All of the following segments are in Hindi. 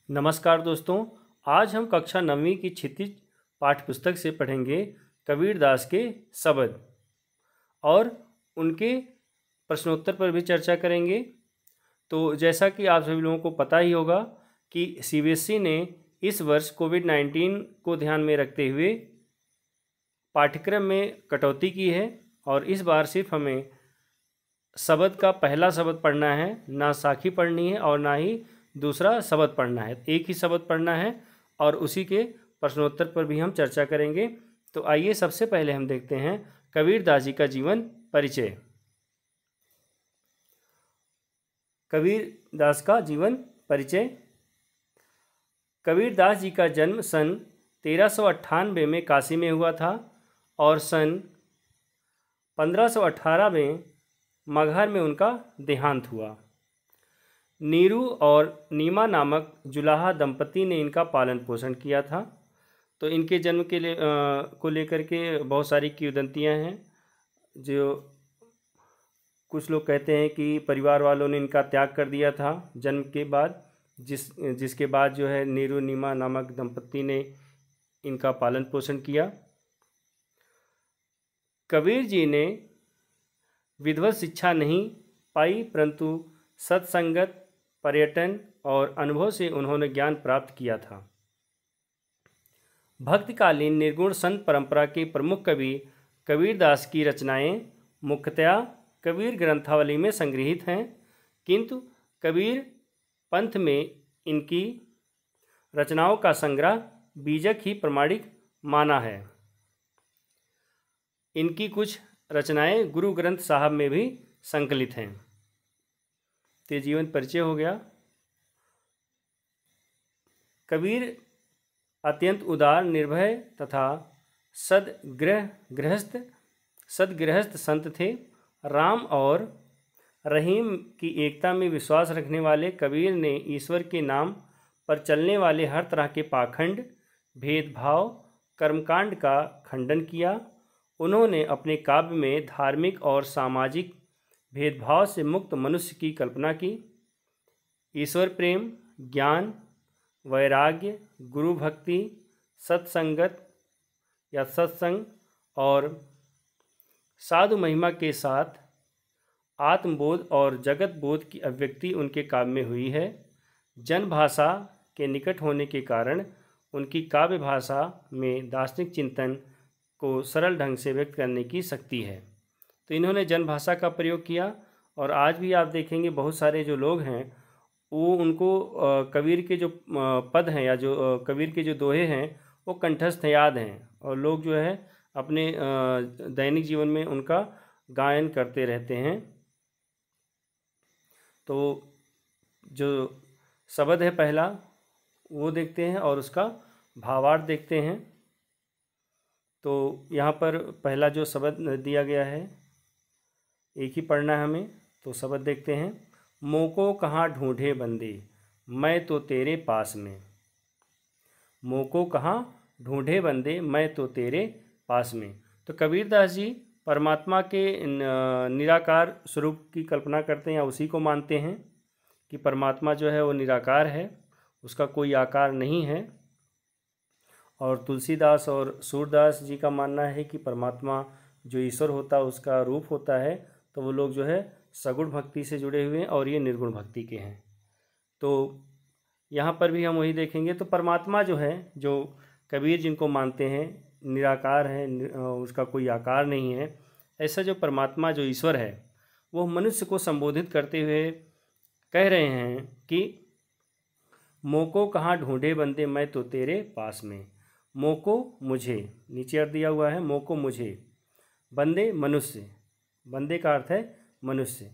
नमस्कार दोस्तों। आज हम कक्षा 9वीं की क्षितिज पाठ्यपुस्तक से पढ़ेंगे कबीरदास के शब्द और उनके प्रश्नोत्तर पर भी चर्चा करेंगे। तो जैसा कि आप सभी लोगों को पता ही होगा कि सीबीएसई ने इस वर्ष कोविड-19 को ध्यान में रखते हुए पाठ्यक्रम में कटौती की है और इस बार सिर्फ हमें शब्द का पहला शब्द पढ़ना है, ना साखी पढ़नी है और ना ही दूसरा शब्द पढ़ना है। एक ही शब्द पढ़ना है और उसी के प्रश्नोत्तर पर भी हम चर्चा करेंगे। तो आइए सबसे पहले हम देखते हैं कबीरदास जी का जीवन परिचय। कबीरदास का जीवन परिचय। कबीरदास जी का जन्म सन 1398 में काशी में हुआ था और सन 1518 में मगहर में उनका देहांत हुआ। नीरू और नीमा नामक जुलाहा दंपति ने इनका पालन पोषण किया था। तो इनके जन्म के लिए को लेकर के बहुत सारी किंवदंतियाँ हैं। जो कुछ लोग कहते हैं कि परिवार वालों ने इनका त्याग कर दिया था जन्म के बाद, जिसके बाद जो है नीरू नीमा नामक दंपति ने इनका पालन पोषण किया। कबीर जी ने विधिवत शिक्षा नहीं पाई, परंतु सत्संगत, पर्यटन और अनुभव से उन्होंने ज्ञान प्राप्त किया था। भक्तिकालीन निर्गुण संत परंपरा के प्रमुख कवि कबीरदास की रचनाएं मुख्यतया कबीर ग्रंथावली में संग्रहित हैं, किंतु कबीर पंथ में इनकी रचनाओं का संग्रह बीजक ही प्रमाणिक माना है। इनकी कुछ रचनाएं गुरु ग्रंथ साहब में भी संकलित हैं। तो जीवन परिचय हो गया। कबीर अत्यंत उदार, निर्भय तथा सदगृहस्थ संत थे। राम और रहीम की एकता में विश्वास रखने वाले कबीर ने ईश्वर के नाम पर चलने वाले हर तरह के पाखंड, भेदभाव, कर्मकांड का खंडन किया। उन्होंने अपने काव्य में धार्मिक और सामाजिक भेदभाव से मुक्त मनुष्य की कल्पना की। ईश्वर प्रेम, ज्ञान, वैराग्य, गुरु भक्ति, सत्संगत या सत्संग और साधु महिमा के साथ आत्मबोध और जगत बोध की अभिव्यक्ति उनके काव्य में हुई है। जन भाषा के निकट होने के कारण उनकी काव्य भाषा में दार्शनिक चिंतन को सरल ढंग से व्यक्त करने की शक्ति है। तो इन्होंने जन भाषा का प्रयोग किया और आज भी आप देखेंगे बहुत सारे जो लोग हैं वो उनको कबीर के जो पद हैं या जो कबीर के जो दोहे हैं वो कंठस्थ याद हैं और लोग जो है अपने दैनिक जीवन में उनका गायन करते रहते हैं। तो जो शब्द है पहला वो देखते हैं और उसका भावार्थ देखते हैं। तो यहाँ पर पहला जो शब्द दिया गया है एक ही पढ़ना है हमें। तो शब्द देखते हैं। मोको कहाँ ढूंढे बंदे, मैं तो तेरे पास में। मोको कहाँ ढूंढे बंदे, मैं तो तेरे पास में। तो कबीरदास जी परमात्मा के निराकार स्वरूप की कल्पना करते हैं या उसी को मानते हैं कि परमात्मा जो है वो निराकार है, उसका कोई आकार नहीं है। और तुलसीदास और सूरदास जी का मानना है कि परमात्मा जो ईश्वर होता है उसका रूप होता है। तो वो लोग जो है सगुण भक्ति से जुड़े हुए हैं और ये निर्गुण भक्ति के हैं। तो यहाँ पर भी हम वही देखेंगे। तो परमात्मा जो है, जो कबीर जिनको मानते हैं निराकार है, उसका कोई आकार नहीं है, ऐसा जो परमात्मा जो ईश्वर है वो मनुष्य को संबोधित करते हुए कह रहे हैं कि मोको कहाँ ढूंढे बंदे, मैं तो तेरे पास में। मोको मुझे, नीचे अर्थ दिया हुआ है, मोको मुझे, बंदे मनुष्य, बंदे का अर्थ है मनुष्य।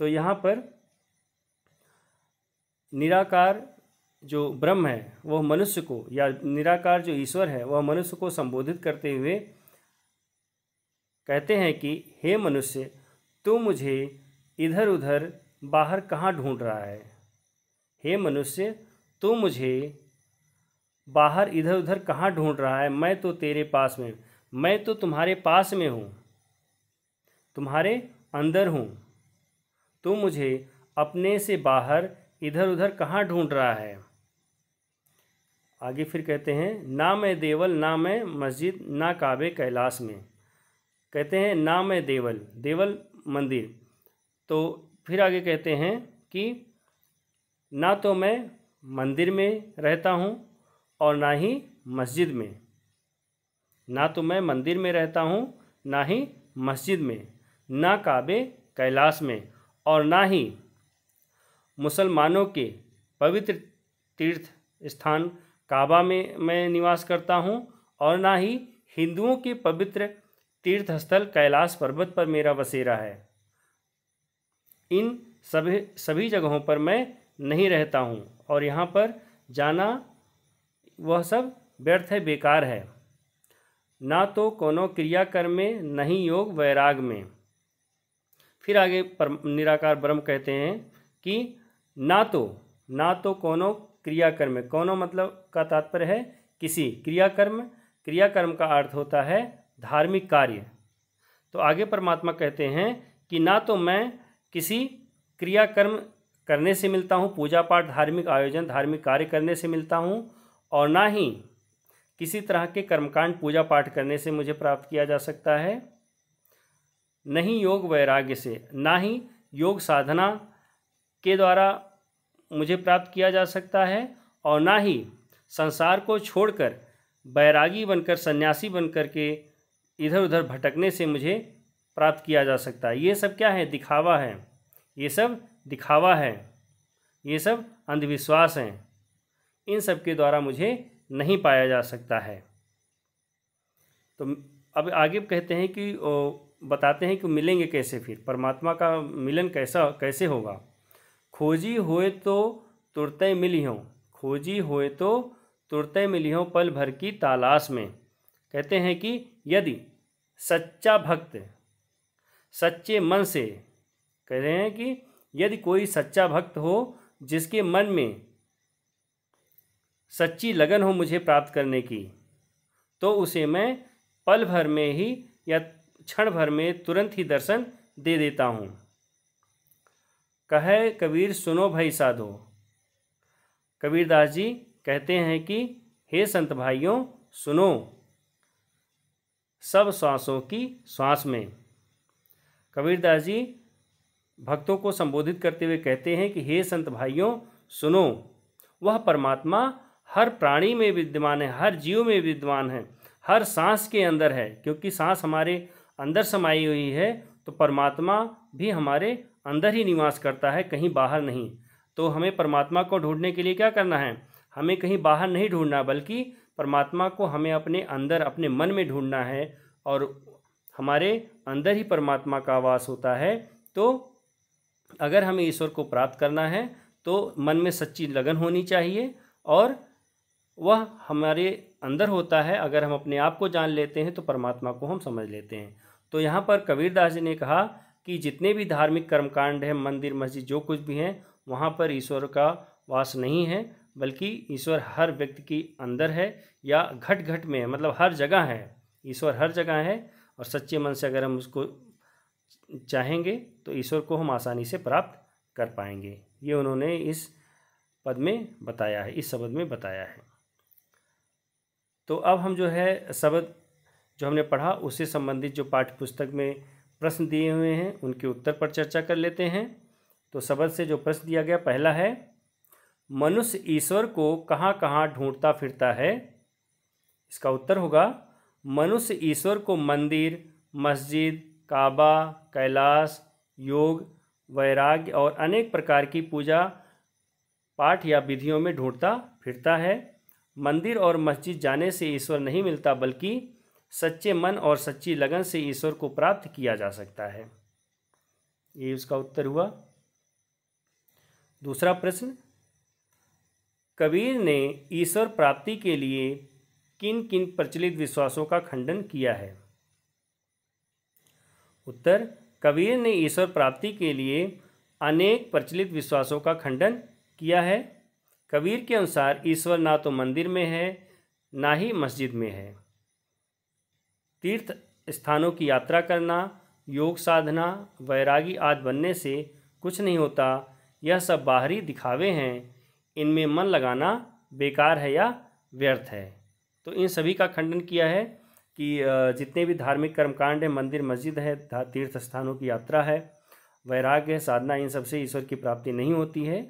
तो यहाँ पर निराकार जो ब्रह्म है वह मनुष्य को, या निराकार जो ईश्वर है वह मनुष्य को संबोधित करते हुए कहते हैं कि हे मनुष्य, तू मुझे इधर उधर बाहर कहाँ ढूंढ रहा है। हे मनुष्य, तू मुझे बाहर इधर उधर कहाँ ढूंढ रहा है, मैं तो तेरे पास में, मैं तो तुम्हारे पास में हूँ, तुम्हारे अंदर हूँ। तू मुझे अपने से बाहर इधर उधर कहाँ ढूंढ रहा है। आगे फिर कहते हैं, ना मैं देवल ना मैं मस्जिद ना काबे कैलाश में। कहते हैं ना मैं देवल, देवल मंदिर। तो फिर आगे कहते हैं कि ना तो मैं मंदिर में रहता हूँ और ना ही मस्जिद में। ना तो मैं मंदिर में रहता हूँ ना ही मस्जिद में, ना काबे कैलाश में, और ना ही मुसलमानों के पवित्र तीर्थ स्थान काबा में मैं निवास करता हूँ, और ना ही हिंदुओं के पवित्र तीर्थ स्थल कैलाश पर्वत पर मेरा बसेरा है। इन सभी जगहों पर मैं नहीं रहता हूँ और यहाँ पर जाना वह सब व्यर्थ है, बेकार है। ना तो कोनो क्रियाकर्म में नहीं योग वैराग में। फिर आगे निराकार ब्रह्म कहते हैं कि ना तो कोनो क्रियाकर्म में, कोनो मतलब का तात्पर्य है किसी क्रियाकर्म, क्रियाकर्म का अर्थ होता है धार्मिक कार्य। तो आगे परमात्मा कहते हैं कि ना तो मैं किसी क्रियाकर्म करने से मिलता हूँ, पूजा पाठ, धार्मिक आयोजन, धार्मिक कार्य करने से मिलता हूँ, और ना ही किसी तरह के कर्मकांड पूजा पाठ करने से मुझे प्राप्त किया जा सकता है। नहीं योग वैराग्य से, ना ही योग साधना के द्वारा मुझे प्राप्त किया जा सकता है, और ना ही संसार को छोड़कर बैरागी बनकर, सन्यासी बनकर के इधर उधर भटकने से मुझे प्राप्त किया जा सकता है। ये सब क्या है? दिखावा है। ये सब दिखावा है, ये सब अंधविश्वास हैं। इन सब के द्वारा मुझे नहीं पाया जा सकता है। तो अब आगे कहते हैं कि बताते हैं कि मिलेंगे कैसे, फिर परमात्मा का मिलन कैसे होगा। खोजी होए तो तुरते मिलियों, खोजी होए तो तुरते मिलियों पल भर की तलाश में। कहते हैं कि यदि सच्चा भक्त सच्चे मन से, कह रहे हैं कि यदि कोई सच्चा भक्त हो जिसके मन में सच्ची लगन हो मुझे प्राप्त करने की, तो उसे मैं पल भर में ही या क्षण भर में तुरंत ही दर्शन दे देता हूँ। कहे कबीर सुनो भाई साधो, कबीरदास जी कहते हैं कि हे संत भाइयों सुनो, सब श्वासों की श्वास में। कबीरदास जी भक्तों को संबोधित करते हुए कहते हैं कि हे संत भाइयों सुनो, वह परमात्मा हर प्राणी में विद्यमान है, हर जीव में विद्यमान है, हर सांस के अंदर है। क्योंकि सांस हमारे अंदर समाई हुई है, तो परमात्मा भी हमारे अंदर ही निवास करता है, कहीं बाहर नहीं। तो हमें परमात्मा को ढूंढने के लिए क्या करना है? हमें कहीं बाहर नहीं ढूंढना, बल्कि परमात्मा को हमें अपने अंदर, अपने मन में ढूंढना है, और हमारे अंदर ही परमात्मा का वास होता है। तो अगर हमें ईश्वर को प्राप्त करना है तो मन में सच्ची लगन होनी चाहिए, और वह हमारे अंदर होता है। अगर हम अपने आप को जान लेते हैं तो परमात्मा को हम समझ लेते हैं। तो यहाँ पर कबीरदास जी ने कहा कि जितने भी धार्मिक कर्मकांड हैं, मंदिर मस्जिद जो कुछ भी हैं, वहाँ पर ईश्वर का वास नहीं है, बल्कि ईश्वर हर व्यक्ति के अंदर है, या घट घट में है, मतलब हर जगह है। ईश्वर हर जगह है, और सच्चे मन से अगर हम उसको चाहेंगे तो ईश्वर को हम आसानी से प्राप्त कर पाएंगे। ये उन्होंने इस पद में बताया है, इस शब्द में बताया है। तो अब हम जो है शब्द जो हमने पढ़ा उससे संबंधित जो पाठ्य पुस्तक में प्रश्न दिए हुए हैं उनके उत्तर पर चर्चा कर लेते हैं। तो शब्द से जो प्रश्न दिया गया, पहला है, मनुष्य ईश्वर को कहाँ कहाँ ढूंढता फिरता है? इसका उत्तर होगा, मनुष्य ईश्वर को मंदिर, मस्जिद, काबा, कैलाश, योग, वैराग्य और अनेक प्रकार की पूजा पाठ या विधियों में ढूंढता फिरता है। मंदिर और मस्जिद जाने से ईश्वर नहीं मिलता, बल्कि सच्चे मन और सच्ची लगन से ईश्वर को प्राप्त किया जा सकता है। ये उसका उत्तर हुआ। दूसरा प्रश्न, कबीर ने ईश्वर प्राप्ति के लिए किन किन प्रचलित विश्वासों का खंडन किया है? उत्तर, कबीर ने ईश्वर प्राप्ति के लिए अनेक प्रचलित विश्वासों का खंडन किया है। कबीर के अनुसार ईश्वर ना तो मंदिर में है, ना ही मस्जिद में है। तीर्थ स्थानों की यात्रा करना, योग साधना, वैरागी आदि बनने से कुछ नहीं होता। यह सब बाहरी दिखावे हैं, इनमें मन लगाना बेकार है या व्यर्थ है। तो इन सभी का खंडन किया है कि जितने भी धार्मिक कर्मकांड है, मंदिर मस्जिद है, तीर्थ स्थानों की यात्रा है, वैराग्य है, साधना, इन सबसे ईश्वर की प्राप्ति नहीं होती है।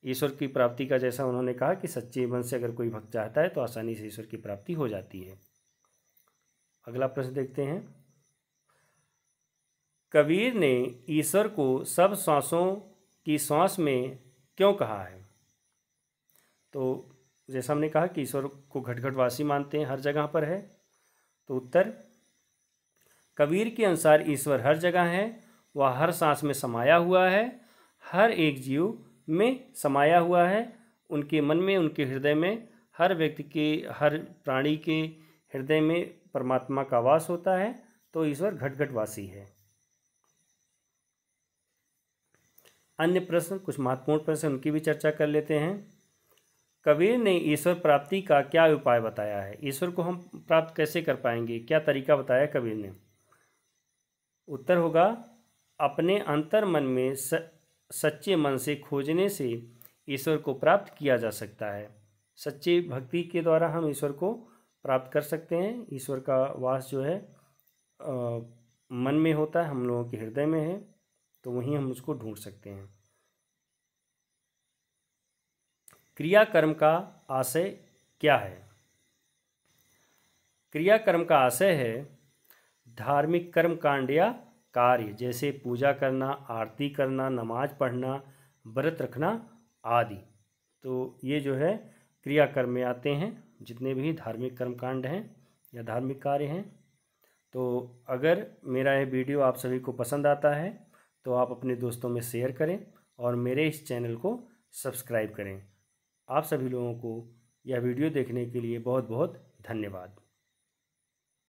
ईश्वर की प्राप्ति का जैसा उन्होंने कहा कि सच्चे मन से अगर कोई भक्त चाहता है तो आसानी से ईश्वर की प्राप्ति हो जाती है। अगला प्रश्न देखते हैं। कबीर ने ईश्वर को सब श्वासों की श्वास में क्यों कहा है? तो जैसा हमने कहा कि ईश्वर को घट घटवासी मानते हैं, हर जगह पर है। तो उत्तर, कबीर के अनुसार ईश्वर हर जगह है, वह हर सांस में समाया हुआ है, हर एक जीव में समाया हुआ है, उनके मन में, उनके हृदय में, हर व्यक्ति के, हर प्राणी के हृदय में परमात्मा का वास होता है। तो ईश्वर घट घटवासी है। अन्य प्रश्न, कुछ महत्वपूर्ण प्रश्न, उनकी भी चर्चा कर लेते हैं। कबीर ने ईश्वर प्राप्ति का क्या उपाय बताया है? ईश्वर को हम प्राप्त कैसे कर पाएंगे, क्या तरीका बताया कबीर ने? उत्तर होगा, अपने अंतर मन में सच्चे मन से खोजने से ईश्वर को प्राप्त किया जा सकता है। सच्ची भक्ति के द्वारा हम ईश्वर को प्राप्त कर सकते हैं। ईश्वर का वास जो है मन में होता है, हम लोगों के हृदय में है, तो वहीं हम उसको ढूंढ सकते हैं। क्रिया कर्म का आशय क्या है? क्रिया कर्म का आशय है धार्मिक कर्म कांड या कार्य, जैसे पूजा करना, आरती करना, नमाज पढ़ना, व्रत रखना आदि। तो ये जो है क्रिया कर्म में आते हैं, जितने भी धार्मिक कर्म कांड हैं या धार्मिक कार्य हैं। तो अगर मेरा यह वीडियो आप सभी को पसंद आता है तो आप अपने दोस्तों में शेयर करें और मेरे इस चैनल को सब्सक्राइब करें। आप सभी लोगों को यह वीडियो देखने के लिए बहुत बहुत धन्यवाद।